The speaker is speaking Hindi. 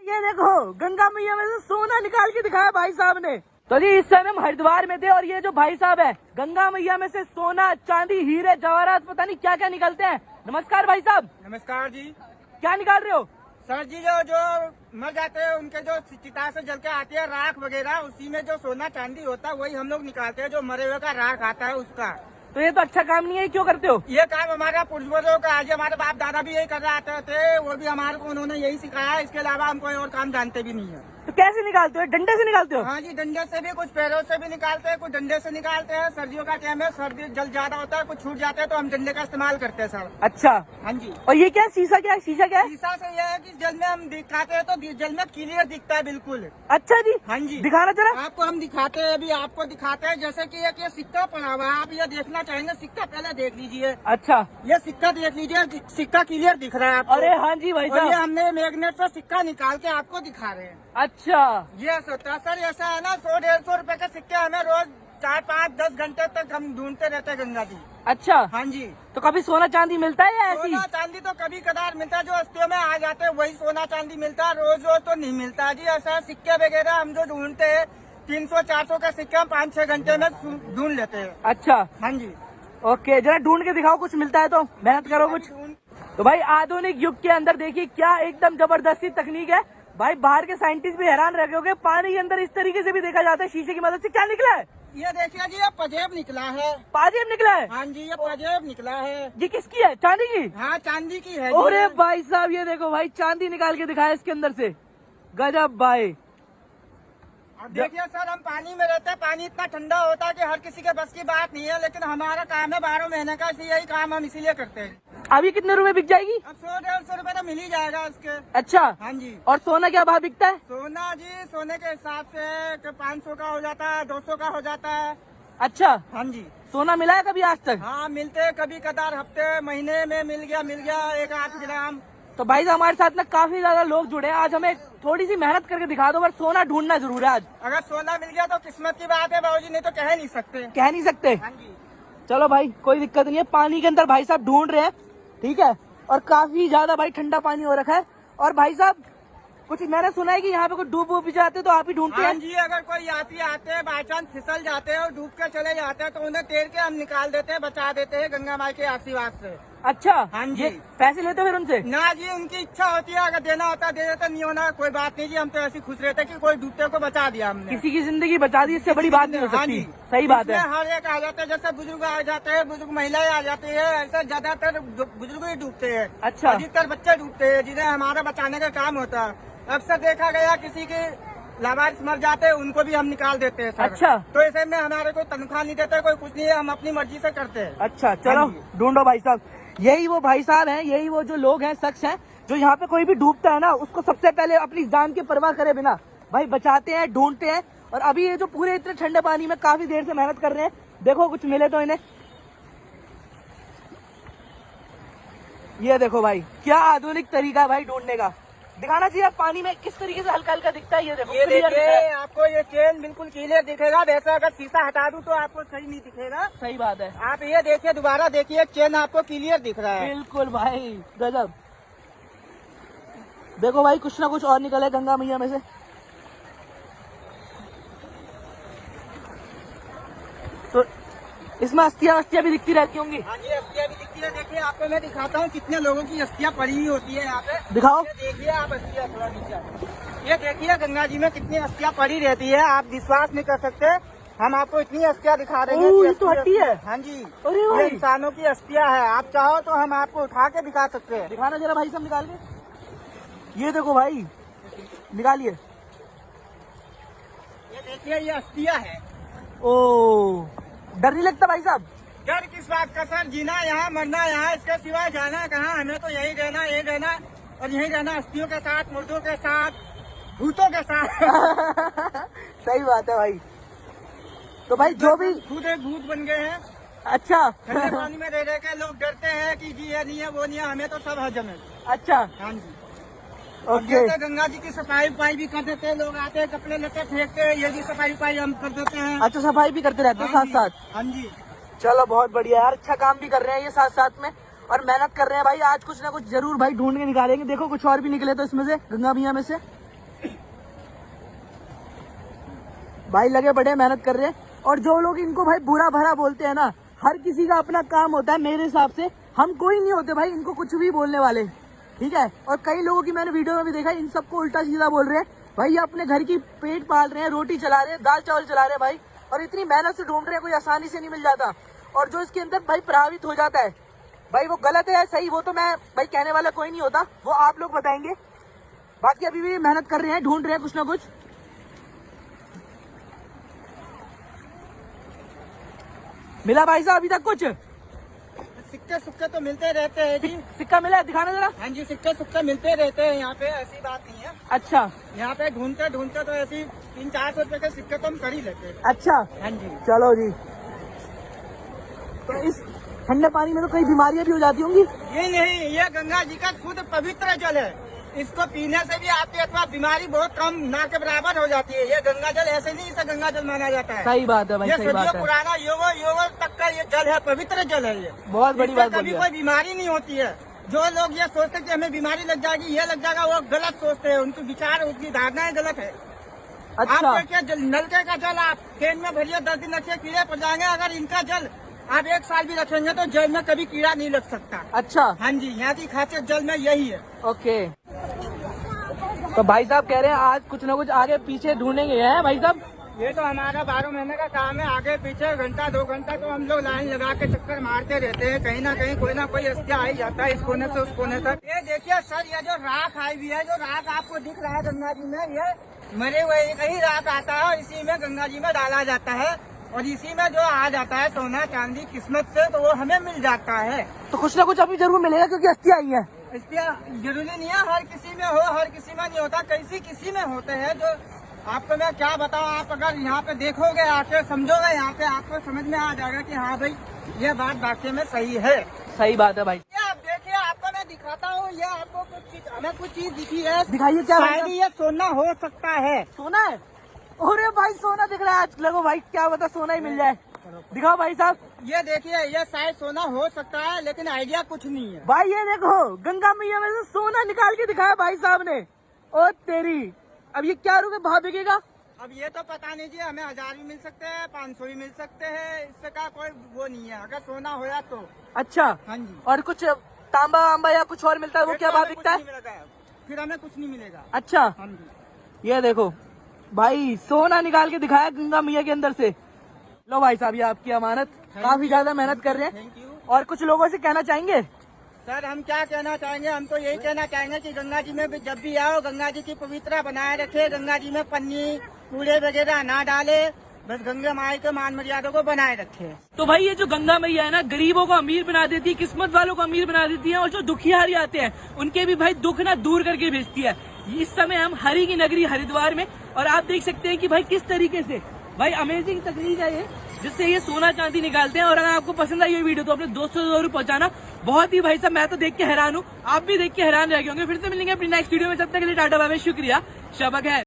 ये देखो गंगा मैया में से सोना निकाल के दिखाया भाई साहब ने। तो जी इस समय हम हरिद्वार में थे और ये जो भाई साहब है गंगा मैया में से सोना चांदी हीरे जवाहरात पता नहीं क्या क्या निकलते हैं। नमस्कार भाई साहब। नमस्कार जी। क्या निकाल रहे हो? सर जी जो मर जाते हैं उनके जो चिता से जल के आती है राख वगैरह, उसी में जो सोना चांदी होता है वही हम लोग निकालते हैं। जो मरे हुए का राख आता है उसका। तो ये तो अच्छा काम नहीं है, क्यों करते हो? ये काम हमारा पूर्वजों का आज हमारे बाप दादा भी यही कर रहे थे, वो भी हमारे को उन्होंने यही सिखाया। इसके अलावा हम कोई और काम जानते भी नहीं है। तो कैसे निकालते हो? डंडे से निकालते हो? हाँ जी, डंडे से भी, कुछ पैरों से भी निकालते हैं, कुछ डंडे से निकालते हैं। सर्दियों का टाइम है, सर्दी जल ज्यादा होता है, कुछ छूट जाते हैं तो हम डंडे का इस्तेमाल करते हैं सर। अच्छा। हाँ जी। और ये क्या शीशा क्या है? शीशा क्या है? शीशा से यह है कि जल में हम दिखाते हैं तो जल में क्लियर दिखता है बिल्कुल। अच्छा जी। हाँ जी, दिखाना जरा। आपको हम दिखाते हैं, अभी आपको दिखाते हैं। जैसे कि ये सिक्का पड़ा हुआ है, आप ये देखना चाहेंगे? सिक्का पहले देख लीजिए। अच्छा, ये सिक्का देख लीजिए, सिक्का क्लियर दिख रहा है आपको। अरे हाँ जी भाई और ये साहब। हमने मैग्नेट से सिक्का निकाल के आपको दिखा रहे हैं। अच्छा, ये होता है सर, ऐसा है ना, 100-150 रुपए के सिक्के हमें रोज 4-5-10 घंटे तक हम ढूंढते रहते हैं गंगा जी। अच्छा। हाँ जी। तो कभी सोना चांदी मिलता है या ऐसी? सोना चांदी तो कभी कदार मिलता है, जो अस्तियों में आ जाते हैं वही सोना चांदी मिलता है। रोज रोज तो नहीं मिलता जी। ऐसा सिक्के वगैरह हम जो ढूंढते हैं 300-400 का सिक्के हम 5-6 घंटे में ढूंढ लेते हैं। अच्छा, हाँ जी। ओके, जरा ढूंढ के दिखाओ, कुछ मिलता है तो मेहनत करो कुछ। तो भाई आधुनिक युग के अंदर देखिए क्या एकदम जबरदस्ती तकनीक है भाई। बाहर के साइंटिस्ट भी हैरान रह गए होंगे, पानी के अंदर इस तरीके से भी देखा जाता है शीशे की मदद से। क्या निकला है? ये देखिए जी, ये पजेब निकला है। पाजेब निकला है? हाँ जी, ये पजेब निकला है। ये किसकी है? चांदी की? हाँ, चांदी की है। अरे भाई साहब ये देखो भाई, चांदी निकाल के दिखाया इसके अंदर से। गजब भाई। अब देखिए सर, हम पानी में रहते हैं, पानी इतना ठंडा होता है कि हर किसी के बस की बात नहीं है, लेकिन हमारा काम है 12 महीने का, यही काम हम इसीलिए करते हैं। अभी कितने रुपए बिक जाएगी? अब 100-150 रुपए तो मिल ही जाएगा उसके। अच्छा। हाँ जी। और सोना क्या भाव बिकता है? सोना जी, सोने के हिसाब से 500 का हो जाता है, 200 का हो जाता है। अच्छा। हाँ जी। सोना मिला है कभी आज तक? हाँ, मिलते हैं कभी कदार, हफ्ते महीने में मिल गया 1-8 ग्राम। तो भाई साहब हमारे साथ में काफी ज्यादा लोग जुड़े हैं। आज हमें थोड़ी सी मेहनत करके दिखा दो, पर सोना ढूंढना जरूर है आज। अगर सोना मिल गया तो किस्मत की बात है बाबूजी, नहीं तो कह नहीं सकते। कह नहीं सकते। हाँ जी। चलो भाई कोई दिक्कत नहीं है। पानी के अंदर भाई साहब ढूंढ रहे हैं, ठीक है, और काफी ज्यादा भाई ठंडा पानी हो रखा है। और भाई साहब कुछ मैंने सुना है कि यहाँ पे कोई डूब भी जाते तो आप ही ढूंढते हाँ हैं? जी, अगर कोई यात्री आते हैं, बाई चांस फिसल जाते हैं और डूब के चले जाते हैं तो उन्हें तैर के हम निकाल देते हैं, बचा देते हैं गंगा माई के आशीर्वाद से। अच्छा। हाँ जी। ये पैसे लेते हो फिर उनसे? ना जी, उनकी इच्छा होती है, अगर देना होता दे देते, नहीं होना कोई बात नहीं जी। हम तो ऐसी खुश रहते हैं कि कोई डूबते को बचा दिया हमने। किसी की जिंदगी बचा दी, इससे बड़ी बात नहीं हो हाँ सकती। जी। सही बात है। इसमें हर एक आ जाते हैं, जैसे बुजुर्ग आ जाते हैं, बुजुर्ग महिलाएं आ जाती है, ऐसे ज्यादातर बुजुर्ग ही डूबते हैं। अच्छा। अधिकतर बच्चे डूबते हैं, जिन्हें हमारा बचाने का काम होता है। अक्सर देखा गया किसी के लावारिस मर जाते हैं, उनको भी हम निकाल देते हैं सर। अच्छा। तो ऐसे में हमारे कोई तनख्वाह नहीं देते, कोई कुछ नहीं है, हम अपनी मर्जी से करते हैं। अच्छा चलो ढूंढो भाई साहब। यही वो भाई साहब हैं, यही वो जो लोग हैं, शख्स हैं, जो यहाँ पे कोई भी डूबता है ना उसको सबसे पहले अपनी जान की परवाह करे बिना भाई बचाते हैं, ढूंढते हैं। और अभी ये जो पूरे इतने ठंडे पानी में काफी देर से मेहनत कर रहे हैं, देखो कुछ मिले तो इन्हें। ये देखो भाई क्या आधुनिक तरीका है भाई ढूंढने का। दिखाना चाहिए पानी में किस तरीके से हल्का हल्का दिखता है। ये देखो, ये clear दिख रहा है। देखिए, आपको ये चेन बिल्कुल क्लियर दिखेगा। वैसे अगर शीशा हटा दूं तो आपको सही नहीं दिखेगा। सही बात है। आप ये देखिए, दोबारा देखिए, चेन आपको क्लियर दिख रहा है। बिल्कुल भाई गजब। देखो भाई कुछ ना कुछ और निकले गंगा मैया में से। तो इसमें अस्थियां भी दिखती रहती होंगी। हाँ जी, अस्थियां भी दिखती है। देखिए, आपको मैं दिखाता हूँ कितने लोगों की अस्थियां पड़ी हुई होती है यहाँ पे। दिखाओ। ये देखिए आप अस्थियां, थोड़ा नीचे। ये देखिए गंगा जी में कितनी अस्थियां पड़ी रहती है, आप विश्वास नहीं कर सकते। हम आपको इतनी अस्थियां दिखा रहे हैं। ये तो हड्डी है। हाँ जी, अरे भाई। ये इंसानों की अस्थियां है। आप चाहो तो हम आपको उठा के दिखा सकते हैं। दिखाना जरा भाई साहब निकाल के। ये देखो भाई, निकालिए। ये देखिए, ये अस्थियां है। ओ, डर नहीं लगता भाई साहब? डर किस बात का सर, जीना यहाँ, मरना यहाँ, इसके सिवाय जाना कहाँ। हमें तो यही रहना, यही रहना और यही रहना, अस्थियों के साथ, मुर्दों के साथ, भूतों के साथ। सही बात है भाई। तो भाई जो भी खुद एक भूत बन गए हैं। अच्छा। ठंडे पानी में रह के लोग डरते हैं कि जी ये नहीं है, वो नहीं है, हमें तो सब हजम है। अच्छा। हाँ जी। ओके। जैसे गंगा जी की सफाई उपाई भी कर देते हैं, लोग आते हैं, कपड़े लेते फेंकते हैं, ये भी सफाई उपाई हम कर देते हैं। अच्छा, सफाई भी करते रहते हैं साथ साथ? हाँ जी। चलो बहुत बढ़िया यार, अच्छा काम भी कर रहे हैं ये साथ साथ में, और मेहनत कर रहे हैं भाई। आज कुछ ना कुछ जरूर भाई ढूंढ के निकालेंगे। देखो कुछ और भी निकले तो इसमें से, गंगा मैया में से। भाई लगे बड़े मेहनत कर रहे हैं। और जो लोग इनको भाई बुरा भरा बोलते हैं ना, हर किसी का अपना काम होता है। मेरे हिसाब से हम कोई नहीं होते भाई इनको कुछ भी बोलने वाले, ठीक है। और कई लोगों की मैंने वीडियो में भी देखा, इन सबको उल्टा सीधा बोल रहे हैं। भाई ये अपने घर की पेट पाल रहे हैं, रोटी चला रहे हैं, दाल चावल चला रहे हैं भाई, और इतनी मेहनत से ढूंढ रहे हैं, कोई आसानी से नहीं मिल जाता। और जो इसके अंदर भाई प्रभावित हो जाता है भाई, वो गलत है या सही, वो तो मैं भाई कहने वाला कोई नहीं होता, वो आप लोग बताएंगे। बाकी अभी भी मेहनत कर रहे हैं, ढूंढ रहे हैं कुछ ना कुछ। मिला भाई साहब अभी तक कुछ? सिक्के सुक्के तो मिलते रहते हैं जी। सिक्का मिला है, दिखाना जरा। हाँ जी, सिक्के सुक्के मिलते रहते हैं यहाँ पे, ऐसी बात नहीं है। अच्छा, यहाँ पे ढूंढते ढूंढते तो ऐसी 300-400 रुपए के सिक्के तो हम कर ही लेते हैं। अच्छा, हाँ जी। चलो जी। तो इस ठंडे पानी में तो कई बीमारियां भी हो जाती होंगी। ये नहीं, ये गंगा जी का शुद्ध पवित्र जल है। इसको पीने से भी आपकी अथवा बीमारी बहुत कम, ना के बराबर हो जाती है। ये गंगा जल ऐसे नहीं, इसे गंगा जल माना जाता है। सही बात है भाई, ये सही बात है। पुराना युगों तक का ये जल है, पवित्र जल है ये। बहुत बड़ी बात कभी कोई बीमारी नहीं होती है। जो लोग ये सोचते हैं कि हमें बीमारी लग जाएगी, ये लग जाएगा, वो गलत सोचते हैं। उनके विचार, उनकी धारणाएं गलत है। अच्छा, आप देखिए, नलके का जल आप ट्रेन में भरिए, 10 दिन रखिए, कीड़े पड़ जाएंगे। अगर इनका जल आप 1 साल भी रखेंगे तो जल में कभी कीड़ा नहीं लग सकता। अच्छा, हाँ जी, यहाँ की खासियत जल में यही है। ओके। तो भाई साहब कह रहे हैं आज कुछ ना कुछ आगे पीछे ढूंढेंगे, हैं भाई साहब? ये तो हमारा 12 महीने का काम है। आगे पीछे घंटा 2 घंटा तो हम लोग लाइन लगा के चक्कर मारते रहते हैं। कहीं ना कहीं कोई ना कोई हस्तिया आ ही जाता है, इस कोने से उस कोने तक। ये देखिए सर, ये जो राख आई हुई है, जो राख आपको दिख रहा है गंगा जी में, ये मरे हुए का ही राख आता है और इसी में गंगा जी में डाला जाता है। और इसी में जो आ जाता है सोना चांदी किस्मत से, तो वो हमें मिल जाता है। तो कुछ ना कुछ अभी जरूर मिलेगा, क्योंकि हस्तियां आई है। इसलिए जरूरी नहीं है हर किसी में हो, हर किसी में नहीं होता, किसी में होते हैं। जो आपको मैं क्या बताऊं, आप अगर यहाँ पे देखोगे, आके समझोगे, यहाँ पे आपको समझ में आ जाएगा कि हाँ भाई ये बात वाकई में सही है। सही बात है भाई। ये आप देखिए, आपको मैं दिखाता हूँ। ये आपको हमें कुछ चीज दिखी है, दिखाइए क्या भाई शायद साहब? ये सोना हो सकता है। सोना है? अरे भाई सोना दिख रहा है आज। लगो भाई, क्या बता, सोना ही मिल जाए। दिखाओ भाई साहब। ये देखिए, ये शायद सोना हो सकता है, लेकिन आइडिया कुछ नहीं है। भाई ये देखो, गंगा मैया में से सोना निकाल के दिखाया भाई साहब ने। ओ तेरी, अब ये क्या रुपए भाव बिकेगा? अब ये तो पता नहीं जी, हमें 1000 भी मिल सकते हैं, 500 भी मिल सकते हैं। इससे का कोई वो नहीं है, अगर सोना होया तो। अच्छा, हाँ जी। और कुछ तांबा वांबा या कुछ और मिलता है, वो क्या भाव बिकता है? फिर हमें कुछ नहीं मिलेगा। अच्छा, हाँ जी। ये देखो भाई, सोना निकाल के दिखाया गंगा मैया के अंदर से। लो भाई साहब, ये आपकी अमानत। काफी ज्यादा मेहनत कर रहे हैं। Thank you. और कुछ लोगों से कहना चाहेंगे? सर हम क्या कहना चाहेंगे, हम तो यही कहना चाहेंगे कि गंगा जी में भी जब भी आओ, गंगा जी की पवित्रता बनाए रखे। गंगा जी में पन्नी कूड़े वगैरह ना डाले, बस गंगा माई के मान मर्यादा को बनाए रखे। तो भाई ये जो गंगा मैया है ना, गरीबों को अमीर बना देती है, किस्मत वालों को अमीर बना देती है, और जो दुखियारी आते हैं उनके भी भाई दुख ना दूर करके भेजती है। इस समय हम हरि की नगरी हरिद्वार में, और आप देख सकते हैं कि भाई किस तरीके से भाई अमेजिंग तकनीक है ये, जिससे ये सोना चांदी निकालते हैं। और अगर आपको पसंद आई ये वीडियो तो अपने दोस्तों से जरूर पहुंचाना। बहुत ही भाई साहब, मैं तो देख के हैरान हूँ, आप भी देख के हैरान रह गए होंगे। फिर से मिलेंगे अपनी नेक्स्ट वीडियो में, तब तक के लिए टाटा बाय बाय, शुक्रिया, शब खैर।